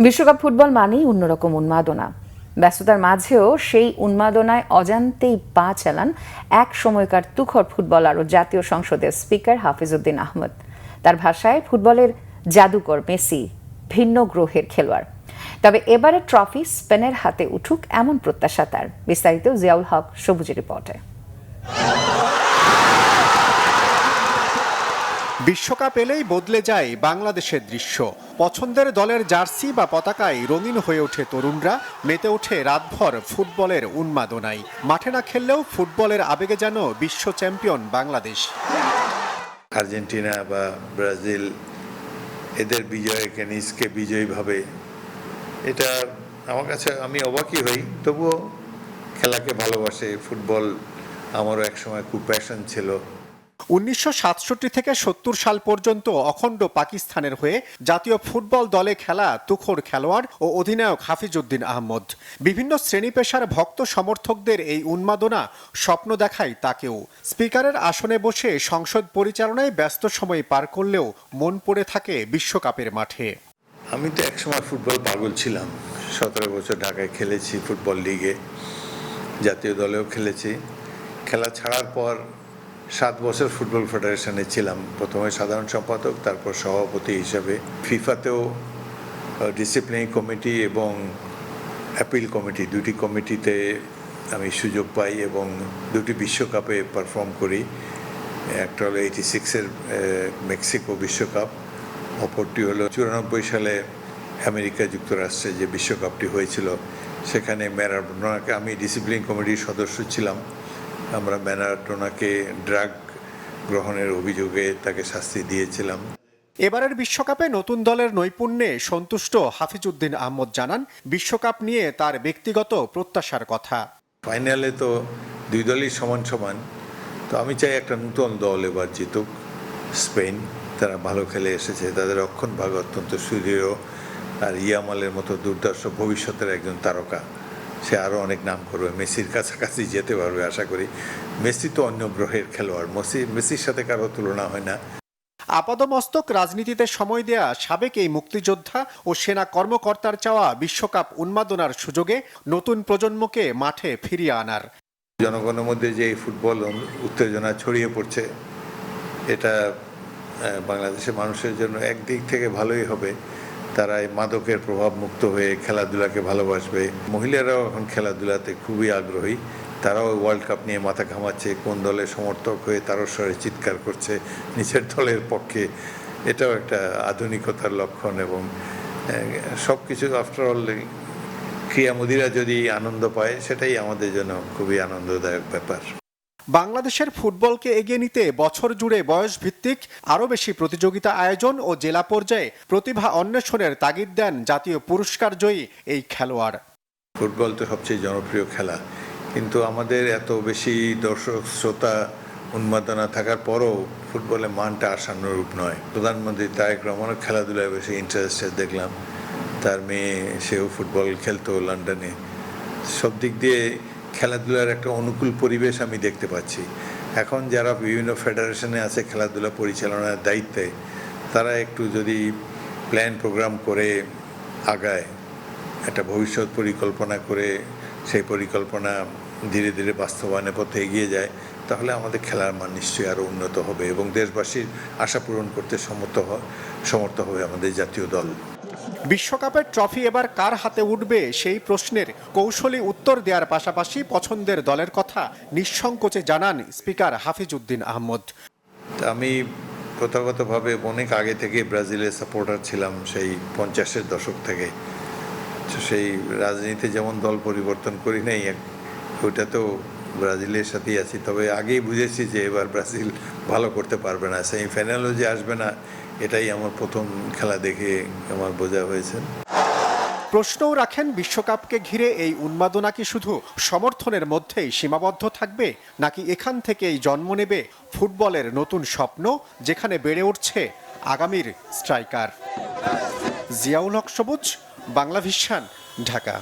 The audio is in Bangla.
বিশ্বকাপ ফুটবল মানেই অন্যরকম উন্মাদনা। ব্যস্ততার মাঝেও সেই উন্মাদনায় অজান্তেই পা চালান এক সময়কার তুখর ফুটবলার ও জাতীয় সংসদের স্পিকার হাফিজউদ্দিন আহমেদ। তার ভাষায় ফুটবলের জাদুকর মেসি ভিন্ন গ্রহের খেলোয়াড়। তবে এবারে ট্রফি স্পেনের হাতে উঠুক এমন প্রত্যাশা তার। বিস্তারিত জিয়াউল হক সবুজের রিপোর্টে। বিশ্বকাপ এলেই বদলে যায় বাংলাদেশের দৃশ্য। পছন্দের দলের জার্সি বা পতাকায় রঙিন হয়ে ওঠে তরুণরা, মেতে ওঠে রাতভর ফুটবলের উন্মাদনায়। মাঠে না খেললেও ফুটবলের আবেগে যেন বিশ্ব চ্যাম্পিয়ন বাংলাদেশ। আর্জেন্টিনা বা ব্রাজিল এদের বিজয় কেনিসকে বিজয়ী ভাবে, এটা আমার কাছে আমি অবাকই হই। তবুও খেলাকে ভালোবাসে। ফুটবল আমারও একসময় খুব প্যাশন ছিল। 1967 থেকে 70 সাল পর্যন্ত অখণ্ড পাকিস্তানের হয়ে জাতীয় ফুটবল দলে খেলা তুখোড় খেলোয়াড় ও অধিনায়ক হাফিজউদ্দিন আহমেদ। বিভিন্ন শ্রেণী পেশার ভক্ত সমর্থকদের এই উন্মাদনা স্বপ্ন দেখায় তাকেও। স্পিকারের আসনে বসে সংসদ পরিচালনায় ব্যস্ত সময় পার করলেও মন পড়ে থাকে বিশ্বকাপের মাঠে। আমি তো একসময় ফুটবল পাগল ছিলাম। 17 বছর ঢাকায় খেলেছি ফুটবল লিগে, জাতীয় দলেও খেলেছি। খেলা ছাড়ার পর 7 বছর ফুটবল ফেডারেশনে ছিলাম, প্রথমে সাধারণ সম্পাদক, তারপর সভাপতি হিসেবে। ফিফাতেও ডিসিপ্লিনারি কমিটি এবং অ্যাপিল কমিটি, দুটি কমিটিতে আমি সুযোগ পাই এবং দুটি বিশ্বকাপে পারফর্ম করি। একটা হলো 86-এর মেক্সিকো বিশ্বকাপ, অপরটি হলো 94 সালে আমেরিকা যুক্তরাষ্ট্রে যে বিশ্বকাপটি হয়েছিল, সেখানে ম্যারাডোনাকে, আমি ডিসিপ্লিন কমিটির সদস্য ছিলাম। আমরা ম্যারাডোনাকে ড্রাগ গ্রহণের অভিযোগে তাকে শাস্তি দিয়েছিলাম। এবারের বিশ্বকাপে নতুন দলের নৈপুণ্যে সন্তুষ্ট হাফিজউদ্দিন আহমেদ জানান বিশ্বকাপ নিয়ে তার ব্যক্তিগত প্রত্যাশার কথা। ফাইনালে তো দুই দলই সমান সমান, তো আমি চাই একটা নতুন দল এবার জিতুক। স্পেন তারা ভালো খেলে এসেছে, তাদের রক্ষণ ভাগ অত্যন্ত সুদৃঢ়, আর ইয়ামালের মতো দুর্দর্শ ভবিষ্যতের একজন তারকা, সে আরও অনেক নাম করবে, মেসির কাছাকাছি যেতে পারবে আশা করি। মেসি তো অন্য গ্রহের খেলোয়াড়, মেসির সাথে কারো তুলনা হয় না। আপাদমস্তক রাজনীতিতে সময় দেয়া সাবেক এই মুক্তিযোদ্ধা ও সেনা কর্মকর্তার চাওয়া বিশ্বকাপ উন্মাদনার সুযোগে নতুন প্রজন্মকে মাঠে ফিরিয়ে আনার। জনগণের মধ্যে যে এই ফুটবল উত্তেজনা ছড়িয়ে পড়ছে, এটা বাংলাদেশের মানুষের জন্য একদিক থেকে ভালোই হবে। তারা এই মাদকের প্রভাব মুক্ত হয়ে খেলাধুলাকে ভালোবাসবে। মহিলারাও এখন খেলাধুলাতে খুবই আগ্রহী, তারাও ওয়ার্ল্ড কাপ নিয়ে মাথা ঘামাচ্ছে, কোন দলের সমর্থক হয়ে তারস্বরে চিৎকার করছে নিজের দলের পক্ষে। এটাও একটা আধুনিকতার লক্ষণ এবং সব কিছু আফটারঅল ক্রীড়ামোদীরা যদি আনন্দ পায়, সেটাই আমাদের জন্য খুবই আনন্দদায়ক ব্যাপার। বাংলাদেশের ফুটবলকে এগিয়ে নিতে বছর জুড়ে বয়স ভিত্তিক আরও বেশি প্রতিযোগিতা আয়োজন ও জেলা পর্যায়ে প্রতিভা অন্বেষণের তাগিদ দেন জাতীয় পুরস্কার জয়ী এই খেলোয়াড়। ফুটবল তো সবচেয়ে জনপ্রিয় খেলা, কিন্তু আমাদের এত বেশি দর্শক শ্রোতা উন্মাদনা থাকার পরও ফুটবলের মানটা আশানুরূপ নয়। প্রধানমন্ত্রী তারেক রহমানও খেলাধুলায় বেশি ইন্টারেস্টেড দেখলাম, তার মেয়ে সেও ফুটবল খেলতো লন্ডনে। সব দিক দিয়ে খেলাধুলার একটা অনুকূল পরিবেশ আমি দেখতে পাচ্ছি। এখন যারা বিভিন্ন ফেডারেশনে আছে খেলাধুলা পরিচালনার দায়িত্বে, তারা একটু যদি প্ল্যান প্রোগ্রাম করে আগায়, একটা ভবিষ্যৎ পরিকল্পনা করে সেই পরিকল্পনা ধীরে ধীরে বাস্তবায়নের পথে এগিয়ে যায়, তাহলে আমাদের খেলার মান নিশ্চয়ই আরও উন্নত হবে এবং দেশবাসীর আশা পূরণ করতে সমর্থ হবে আমাদের জাতীয় দল। বিশ্বকাপের ট্রফি এবার কার হাতে উঠবে সেই প্রশ্নের কৌশলী উত্তর দেওয়ার পাশাপাশি পছন্দের দলের কথা নিঃসংকোচে জানান স্পিকার হাফিজউদ্দিন আহমেদ। আমি প্রথাগতভাবে অনেক আগে থেকে ব্রাজিলের সাপোর্টার ছিলাম, সেই 50-এর দশক থেকে। সেই রাজনীতিতে যেমন দল পরিবর্তন করি নাই, ওইটাতেও ব্রাজিলের সাথেই আছি। তবে আগেই বুঝেছি যে এবার ব্রাজিল ভালো করতে পারবে না, সেমিফাইনালও যে আসবে না, এটাই আমার প্রথম খেলা দেখে আমার বোঝা হয়েছে। প্রশ্নও রাখেন বিশ্বকাপকে ঘিরে এই উন্মাদনা কি শুধু সমর্থনের মধ্যেই সীমাবদ্ধ থাকবে, নাকি এখান থেকেই জন্ম নেবে ফুটবলের নতুন স্বপ্ন, যেখানে বেড়ে উঠছে আগামীর স্ট্রাইকার। জিয়াউল হক সবুজ, বাংলাভিশন, ঢাকা।